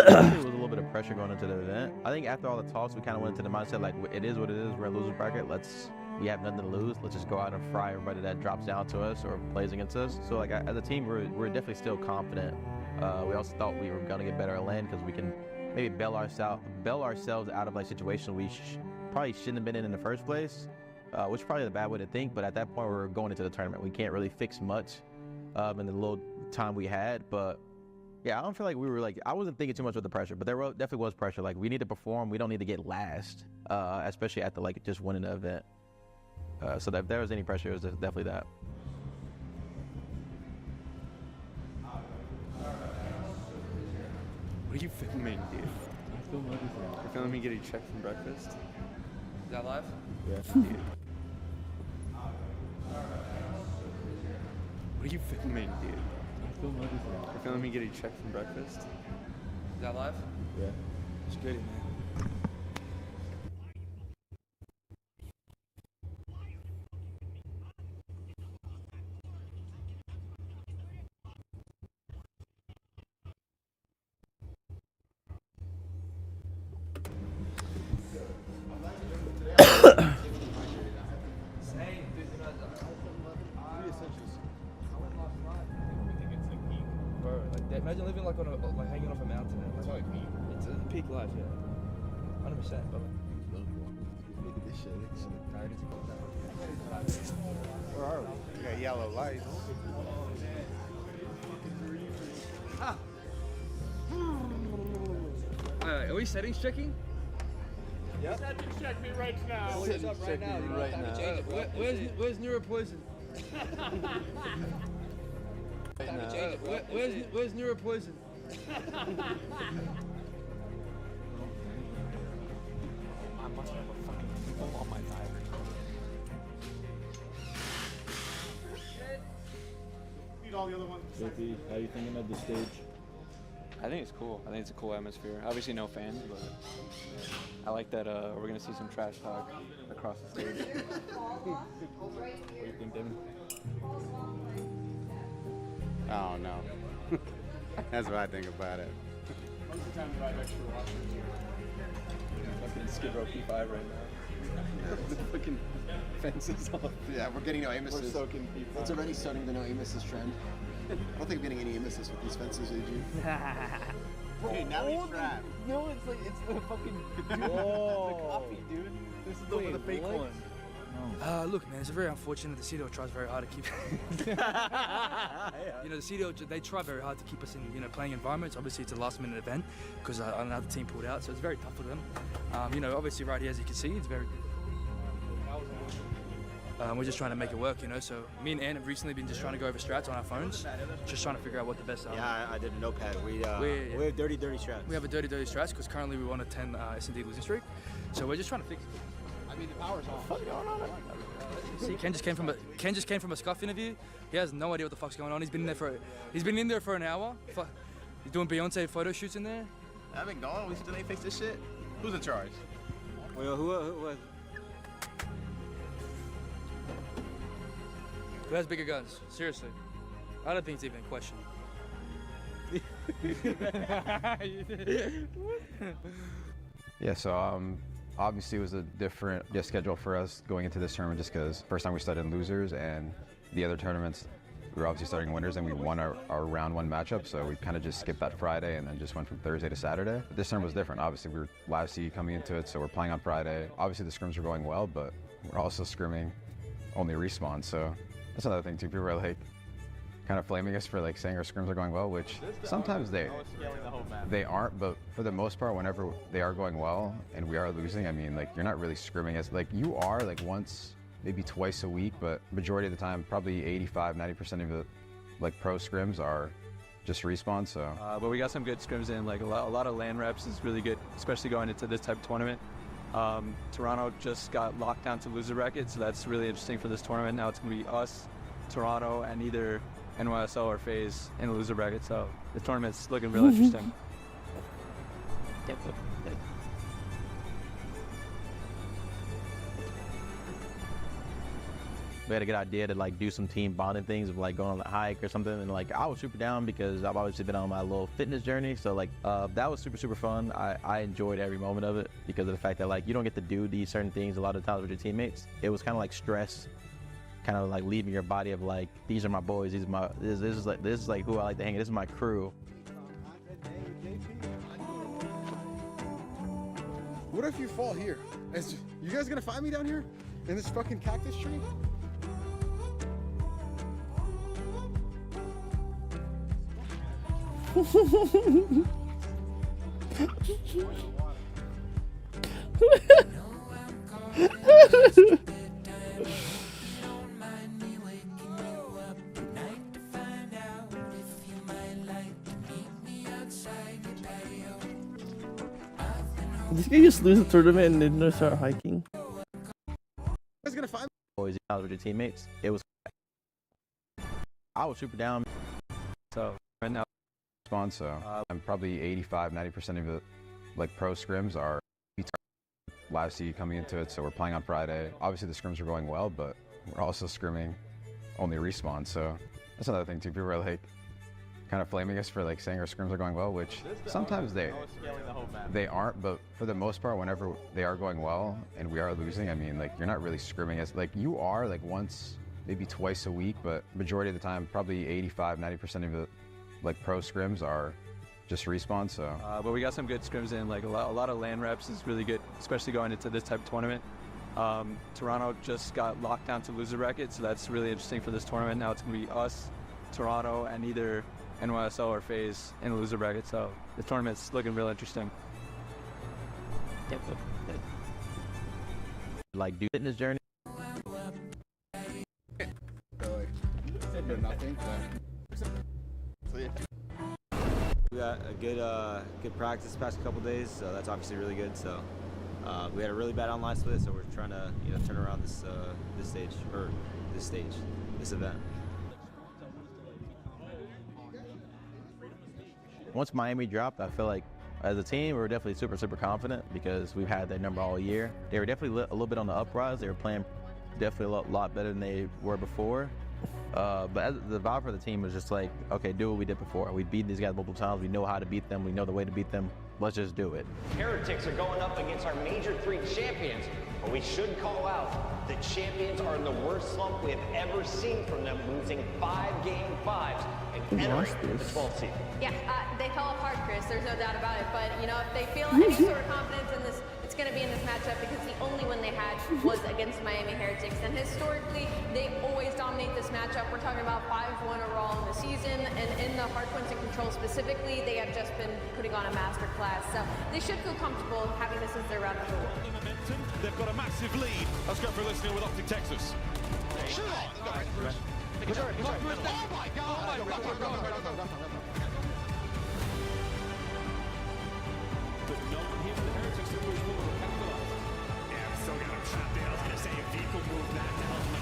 There was a little bit of pressure going into the event. I think after all the talks, we kind of went into the mindset like, it is what it is. We're a loser's bracket. We have nothing to lose. Let's just go out and fry everybody that drops down to us or plays against us. So like as a team, we're definitely still confident. We also thought we were gonna get better at lane because we can maybe bail ourselves out of like situations we probably shouldn't have been in the first place, which is probably the bad way to think. But at that point, we're going into the tournament. We can't really fix much in the little time we had, but. Yeah, I don't feel like we were like, I wasn't thinking too much with the pressure, but there definitely was pressure. Like, we need to perform. We don't need to get last, especially after like just winning the event. So that if there was any pressure, it was definitely that. What are you filming, dude? I film everything. You're filming me getting checked from breakfast? Is that live? Yeah. Dude. What are you filming, dude? Film everything. You're filming me getting checked from breakfast? Is that live? Yeah. It's good, man. Imagine living like on a like hanging off a mountain. It's like peak. It's a peak life, yeah. 100%. But look at this shit. Where are we? We got yellow lights. Ah. Are we settings checking? Yep. Settings check me right now. What's up right now? Where's Neuropoison? Where's Neuropoison? I must have a fucking people on my diver. Need all the other ones. JP, how are you thinking of the stage? I think it's cool. I think it's a cool atmosphere. Obviously no fans, but I like that we're gonna see some trash talk across the stage. What do you think, Devin? I don't know. That's what I think about it. Most of the time I actually watch it. Fucking Skid Row P5 right now. The fucking fences off. Yeah, we're getting no aim We're assist. soaking P5. It's already starting the no aim assist trend. I don't think I'm getting any aim assist with these fences, AG. Hey, now he's trapped. No, it's like it's the fucking the copy, dude. This is the fake one. Look, man, it's very unfortunate. The CDO tries very hard to keep. You know, the CDO they try very hard to keep us in playing environments. Obviously, it's a last-minute event because another team pulled out, so it's very tough for them. Obviously, right here, as you can see, it's very. we're just trying to make it work, you know. So me and Ann have recently been just trying to go over strats on our phones, just trying to figure out what the best are. Yeah, I did a notepad. We have dirty strats. We have a dirty strats because currently we want a 10 S&D losing streak. So we're just trying to fix it. I mean, the power's off. What's going on? See, Ken just came from a scuff interview. He has no idea what the fuck's going on. He's been in there for an hour. He's doing Beyonce photo shoots in there. I've been gone. We still ain't fixed this shit. Who's in charge? Well, who has bigger guns? Seriously, I don't think it's even a question. Yeah, so obviously it was a different schedule for us going into this tournament just because first time we started in losers and the other tournaments we were obviously starting winners and we won our round one matchup, so we kind of just skipped that Friday and then just went from Thursday to Saturday. But this tournament was different. Obviously we were live seed coming into it, so we're playing on Friday. Obviously the scrims were going well, but we're also scrimming only respawn, so that's another thing too. People are like kind of flaming us for like saying our scrims are going well, which sometimes they aren't, but for the most part, whenever they are going well and we are losing, I mean, like you're not really scrimming as like you are like once, maybe twice a week, but majority of the time, probably 85–90% of the like pro scrims are just respawn. So, but we got some good scrims in, like a lot of land reps is really good, especially going into this type of tournament. Toronto just got locked down to loser bracket, so that's really interesting for this tournament. Now it's going to be us, Toronto, and either NYSL or FaZe in the loser bracket, so the tournament's looking real interesting. We had a good idea to like do some team bonding things of like going on a hike or something, and like I was super down because I've obviously been on my little fitness journey, so like that was super fun. I enjoyed every moment of it because of the fact that like you don't get to do these certain things a lot of times with your teammates. It was kind of like stress, kind of like leaving your body of like, these are my boys, this is like who I like to hang with, this is my crew. What if you fall here? You guys gonna find me down here in this fucking cactus tree? This guy just lose the tournament and then start hiking. Guys gonna find boys with your teammates. It was, I was super down. So right now, so I'm probably 85–90% of the like pro scrims are live seed coming into it, so we're playing on Friday. Obviously the scrims are going well, but we're also scrimming only respawn, so that's another thing too. People are like kind of flaming us for like saying our scrims are going well, which sometimes they aren't, but for the most part, whenever they are going well and we are losing, I mean, like you're not really scrimming as like you are like once, maybe twice a week, but majority of the time, probably 85–90% of the like pro scrims are just respawn. So, but we got some good scrims in, like a lot of land reps is really good, especially going into this type of tournament. Toronto just got locked down to loser bracket, so that's really interesting for this tournament. Now it's going to be us, Toronto, and either NYSL or FaZe in the loser bracket, so the tournament's looking real interesting. Like do fitness journey. Nothing. We got a good practice the past couple days, so that's obviously really good. So we had a really bad online split, so we're trying to turn around this event. Once Miami dropped, I feel like as a team, we were definitely super confident because we've had their number all year. They were definitely a little bit on the uprise. They were playing definitely a lot better than they were before. But as the vibe for the team was just like, okay, do what we did before. We beat these guys multiple times. We know how to beat them. We know the way to beat them. Let's just do it. Heretics are going up against our Major 3 champions, but we should call out the champions are in the worst slump we have ever seen from them, losing 5 Game 5s and entering the 12th seed. Yeah, they fell apart, Chris. There's no doubt about it. But, you know, if they feel any sort of confidence in this, it's it's going to be in this matchup because the only win they had was against Miami Heretics. And historically, they always dominate this matchup. We're talking about 5-1 overall in the season. And in the hardpoints and control specifically, they have just been putting on a masterclass. So they should feel comfortable having this as their round number 1. They've got a massive lead. Let's go for a listening with Optic Texas. Shoot on! Oh my God! But no one here for the Heretics to push forward and capitalize. Yeah, we still got him trapped there. I was going to say if he could move that to help him.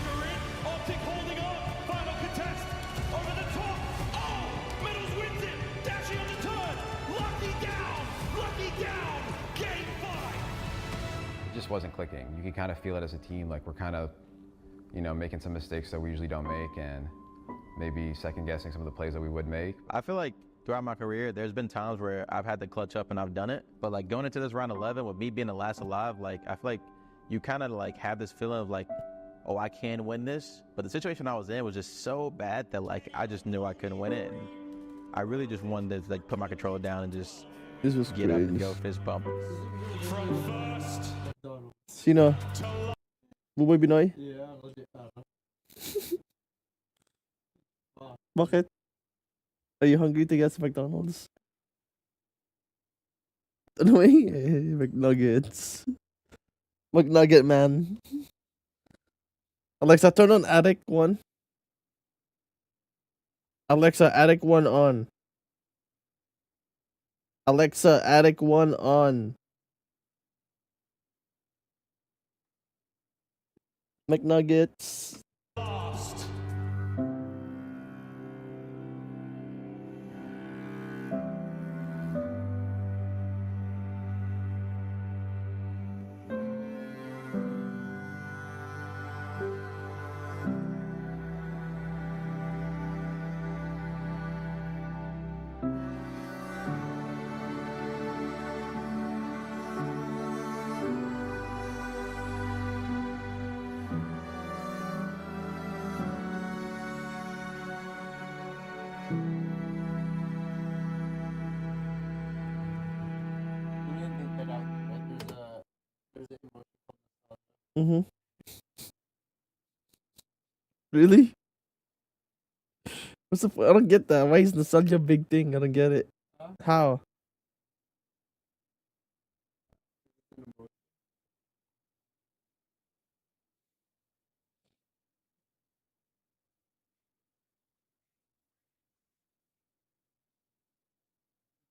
Optic holding on. Final contest. Over the top. Oh! Middles wins it. Dashing on the turn. Lucky down. Lucky down. Game 5. It just wasn't clicking. You can kind of feel it as a team, like we're kind of, you know, making some mistakes that we usually don't make and maybe second guessing some of the plays that we would make. I feel like throughout my career, there's been times where I've had to clutch up and I've done it. But like going into this round 11 with me being the last alive, like I feel like you kind of like have this feeling of like, oh, I can win this. But the situation I was in was just so bad that like I just knew I couldn't win it. And I really just wanted to like put my controller down and just get up and go fist bump. From first. Sino? Buboy Binoy? Yeah, legit. Bakit? Are you hungry to get some McDonald's? Ano eh? McNuggets. McNugget man. Alexa, turn on Attic 1. Alexa, Attic 1 on. Alexa, Attic 1 on. McNuggets. Last. Mm-hmm. Really? What's the I don't get that. Why is nostalgia a big thing? I don't get it. How?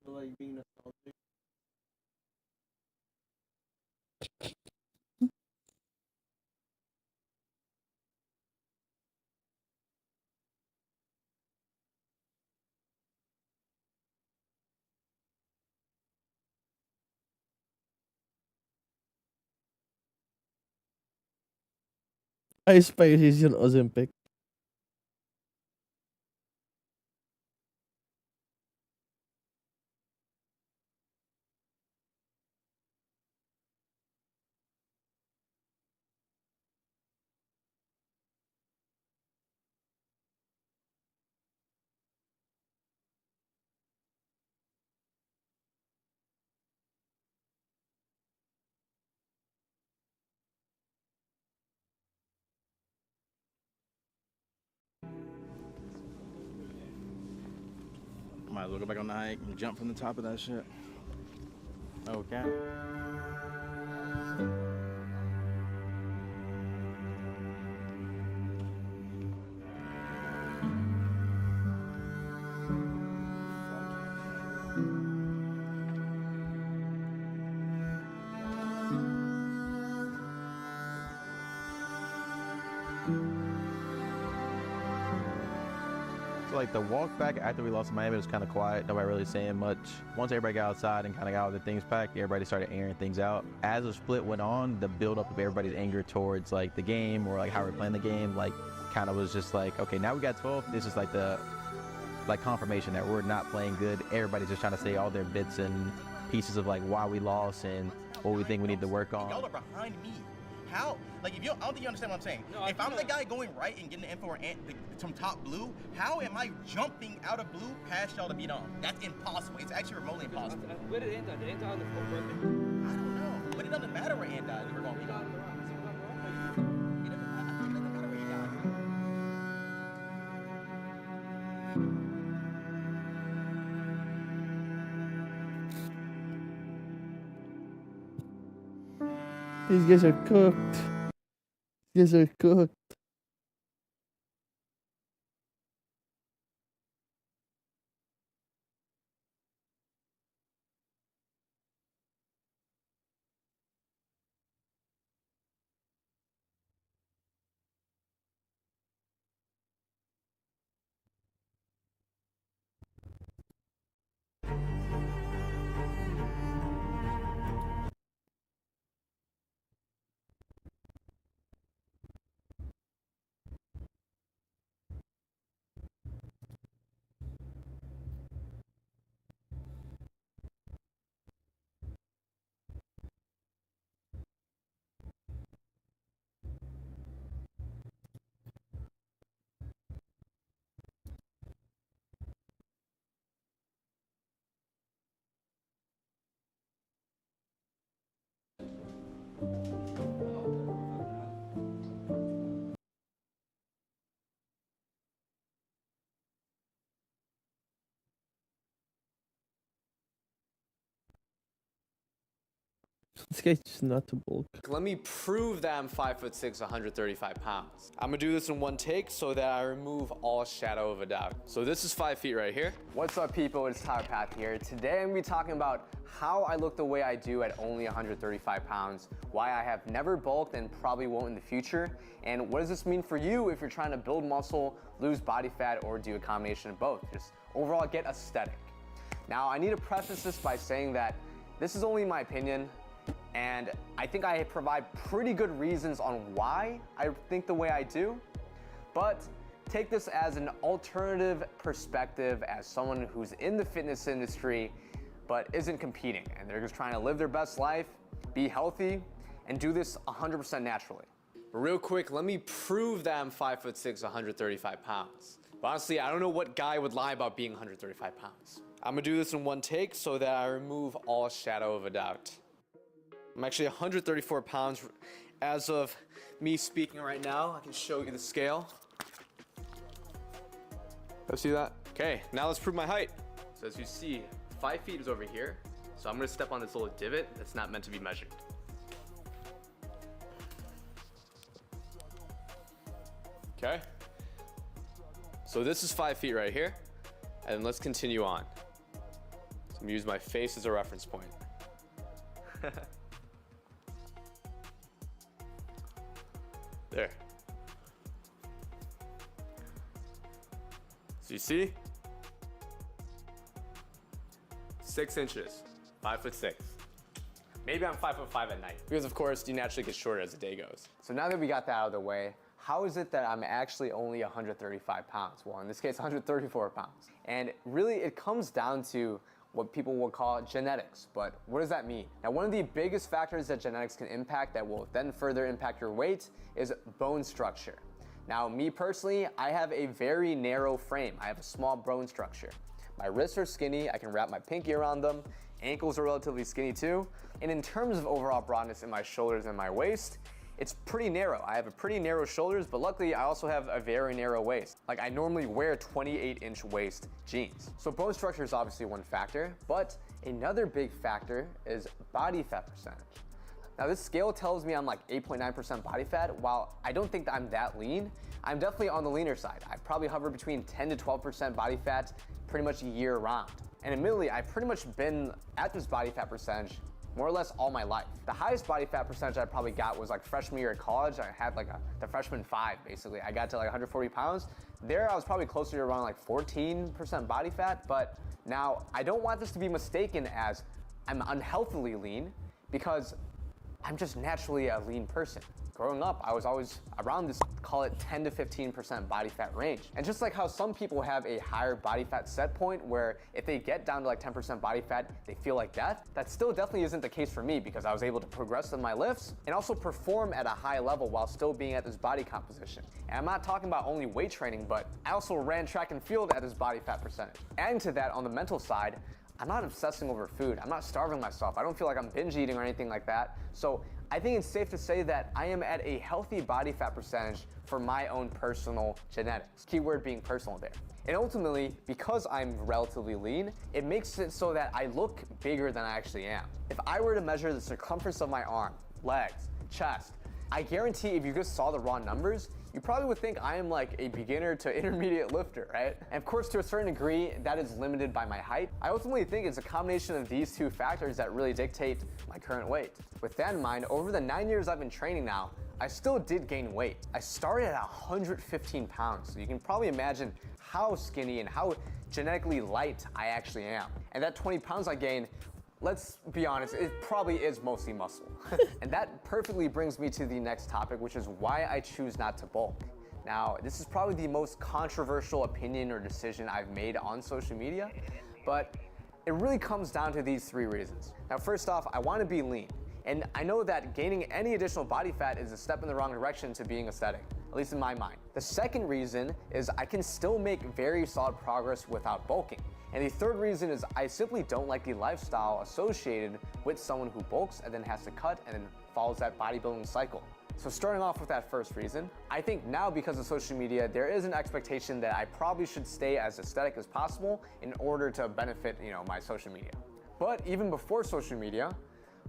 Like being nostalgic. Ice Spice is yun Ozempic. Might as well go back on the hike and jump from the top of that shit. Okay. So like the walk back after we lost to Miami was kind of quiet, nobody really saying much. Once everybody got outside and kind of got all the things packed, everybody started airing things out. As the split went on, the build up of everybody's anger towards like the game or like how we're playing the game, like kind of was just like, okay, now we got 12. This is like the confirmation that we're not playing good. Everybody's just trying to say all their bits and pieces of like why we lost and what we think we need to work on. Y'all are behind me. How? Like, if you, I don't think you understand what I'm saying. No, if I'm the guy going right and getting the info from top blue, how am I jumping out of blue past y'all to beat on? That's impossible. It's actually remotely impossible. Where did it enter? Did it enter out the broken? I don't know. But doesn't matter where Ant dies. We're going to be gone. These guys are cooked. These guys are cooked. This guy's just not to bulk. Let me prove that I'm 5'6", 135 pounds. I'm gonna do this in one take so that I remove all shadow of a doubt. So this is 5 feet right here. What's up, people? It's Tyler Path here. Today I'm gonna be talking about how I look the way I do at only 135 pounds, why I have never bulked and probably won't in the future, and what does this mean for you if you're trying to build muscle, lose body fat, or do a combination of both. Just overall get aesthetic. Now, I need to preface this by saying that this is only my opinion, and I think I provide pretty good reasons on why I think the way I do, but take this as an alternative perspective as someone who's in the fitness industry but isn't competing, and they're just trying to live their best life, be healthy, and do this 100% naturally. But real quick, let me prove that I'm 5'6", 135 pounds. But honestly, I don't know what guy would lie about being 135 pounds. I'm gonna do this in one take so that I remove all shadow of a doubt. I'm actually 134 pounds as of me speaking right now. I can show you the scale. Let's see that? Okay, now let's prove my height. So as you see, 5 feet is over here. So I'm gonna step on this little divot that's not meant to be measured. Okay. So this is 5 feet right here. And let's continue on. So I'm gonna use my face as a reference point. There. So you see? 6 inches, 5'6". Maybe I'm 5'5" at night. Because of course, you naturally get shorter as the day goes. So now that we got that out of the way, how is it that I'm actually only 135 pounds? Well, in this case, 134 pounds. And really, it comes down to what people will call genetics. But what does that mean? Now, one of the biggest factors that genetics can impact that will then further impact your weight is bone structure. Now, me personally, I have a very narrow frame. I have a small bone structure. My wrists are skinny. I can wrap my pinky around them. Ankles are relatively skinny too. And in terms of overall broadness in my shoulders and my waist, it's pretty narrow. I have a pretty narrow shoulders, but luckily I also have a very narrow waist. Like, I normally wear 28-inch waist jeans. So bone structure is obviously one factor, but another big factor is body fat percentage. Now, this scale tells me I'm like 8.9% body fat. While I don't think that I'm that lean, I'm definitely on the leaner side. I probably hover between 10 to 12% body fat pretty much year round. And admittedly, I've pretty much been at this body fat percentage more or less all my life. The highest body fat percentage I probably got was like freshman year at college. I had like the freshman 5, basically. I got to like 140 pounds. There, I was probably closer to around like 14% body fat, but now I don't want this to be mistaken as I'm unhealthily lean, because I'm just naturally a lean person. Growing up, I was always around this, call it 10 to 15% body fat range. And just like how some people have a higher body fat set point where if they get down to like 10% body fat, they feel like death, that still definitely isn't the case for me, because I was able to progress in my lifts and also perform at a high level while still being at this body composition. And I'm not talking about only weight training, but I also ran track and field at this body fat percentage. Adding to that, on the mental side, I'm not obsessing over food. I'm not starving myself. I don't feel like I'm binge eating or anything like that. So I think it's safe to say that I am at a healthy body fat percentage for my own personal genetics. Keyword being personal there. And ultimately, because I'm relatively lean, it makes it so that I look bigger than I actually am. If I were to measure the circumference of my arm, legs, chest, I guarantee if you just saw the raw numbers, you probably would think I am like a beginner to intermediate lifter, right? And of course, to a certain degree, that is limited by my height. I ultimately think it's a combination of these two factors that really dictate my current weight. With that in mind, over the 9 years I've been training now, I still did gain weight. I started at 115 pounds, so you can probably imagine how skinny and how genetically light I actually am. And that 20 pounds I gained, let's be honest, it probably is mostly muscle. And that perfectly brings me to the next topic, which is why I choose not to bulk. Now, this is probably the most controversial opinion or decision I've made on social media, but it really comes down to these 3 reasons. Now, first off, I want to be lean. And I know that gaining any additional body fat is a step in the wrong direction to being aesthetic, at least in my mind. The second reason is I can still make very solid progress without bulking. And the third reason is I simply don't like the lifestyle associated with someone who bulks and then has to cut and then follows that bodybuilding cycle. So starting off with that first reason, I think now because of social media, there is an expectation that I probably should stay as aesthetic as possible in order to benefit, my social media. But even before social media,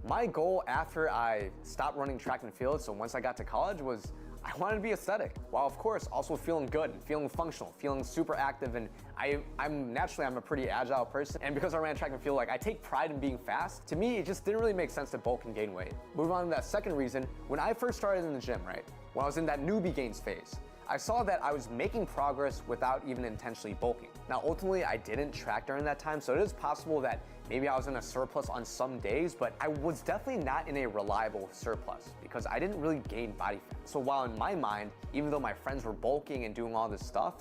my goal after I stopped running track and field, so once I got to college, was I wanted to be aesthetic, while of course also feeling good and feeling functional, feeling super active, and I'm a pretty agile person, and because I ran track and field, I take pride in being fast. To me, it just didn't really make sense to bulk and gain weight. Moving on to that second reason, when I first started in the gym, right, when I was in that newbie gains phase, I saw that I was making progress without even intentionally bulking. Now, ultimately, I didn't track during that time, so it is possible that maybe I was in a surplus on some days, but I was definitely not in a reliable surplus because I didn't really gain body fat. So while in my mind, even though my friends were bulking and doing all this stuff,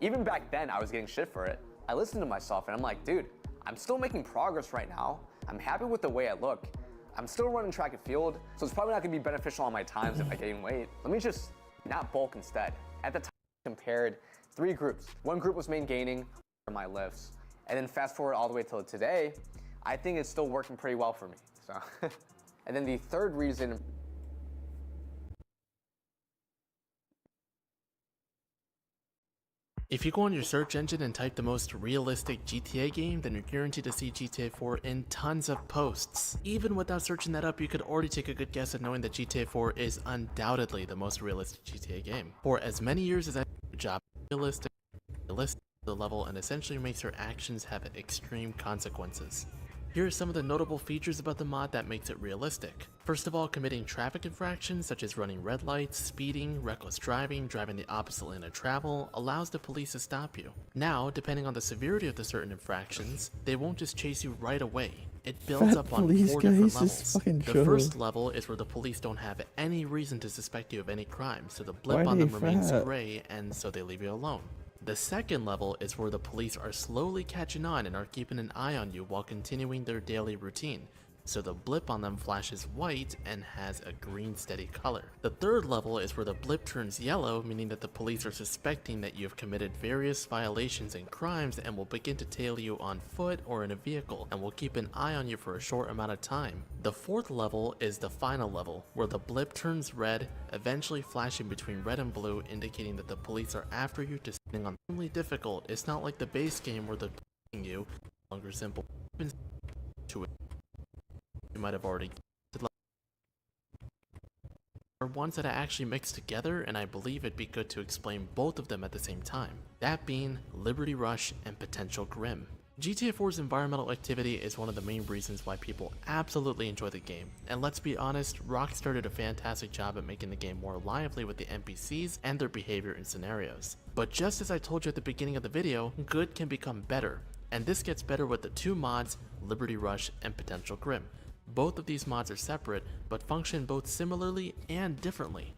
even back then I was getting shit for it, I listened to myself and I'm like, dude, I'm still making progress right now. I'm happy with the way I look. I'm still running track and field, so it's probably not gonna be beneficial on my times if I gain weight. Let me just not bulk instead. At the time, I compared 3 groups. One group was main gaining for my lifts. And then fast forward all the way till today, I think it's still working pretty well for me. So, and then the third reason. If you go on your search engine and type the most realistic GTA game, then you're guaranteed to see GTA 4 in tons of posts. Even without searching that up, you could already take a good guess at knowing that GTA 4 is undoubtedly the most realistic GTA game. For as many years as I did the job, realistic the level and essentially makes your actions have extreme consequences. Here are some of the notable features about the mod that makes it realistic. First of all, committing traffic infractions such as running red lights, speeding, reckless driving, driving the opposite lane of travel allows the police to stop you. Now, depending on the severity of the certain infractions, they won't just chase you right away. It builds up on 4 different levels. The first level is where the police don't have any reason to suspect you of any crime, so the blip on them remains gray and so they leave you alone. The second level is where the police are slowly catching on and are keeping an eye on you while continuing their daily routine, so the blip on them flashes white and has a green steady color. The third level is where the blip turns yellow, meaning that the police are suspecting that you have committed various violations and crimes and will begin to tail you on foot or in a vehicle and will keep an eye on you for a short amount of time. The fourth level is the final level, where the blip turns red, eventually flashing between red and blue, indicating that the police are after you. To something extremely difficult. It's not like the base game where they're playing you, longer simple to it. You might have already are ones that I actually mixed together, and I believe it'd be good to explain both of them at the same time, that being Liberty Rush and Potential Grim. GTA 4's environmental activity is one of the main reasons why people absolutely enjoy the game, and let's be honest, Rockstar did a fantastic job at making the game more lively with the NPCs and their behavior in scenarios. But just as I told you at the beginning of the video, good can become better, and this gets better with the 2 mods, Liberty Rush and Potential Grim. Both of these mods are separate, but function both similarly and differently.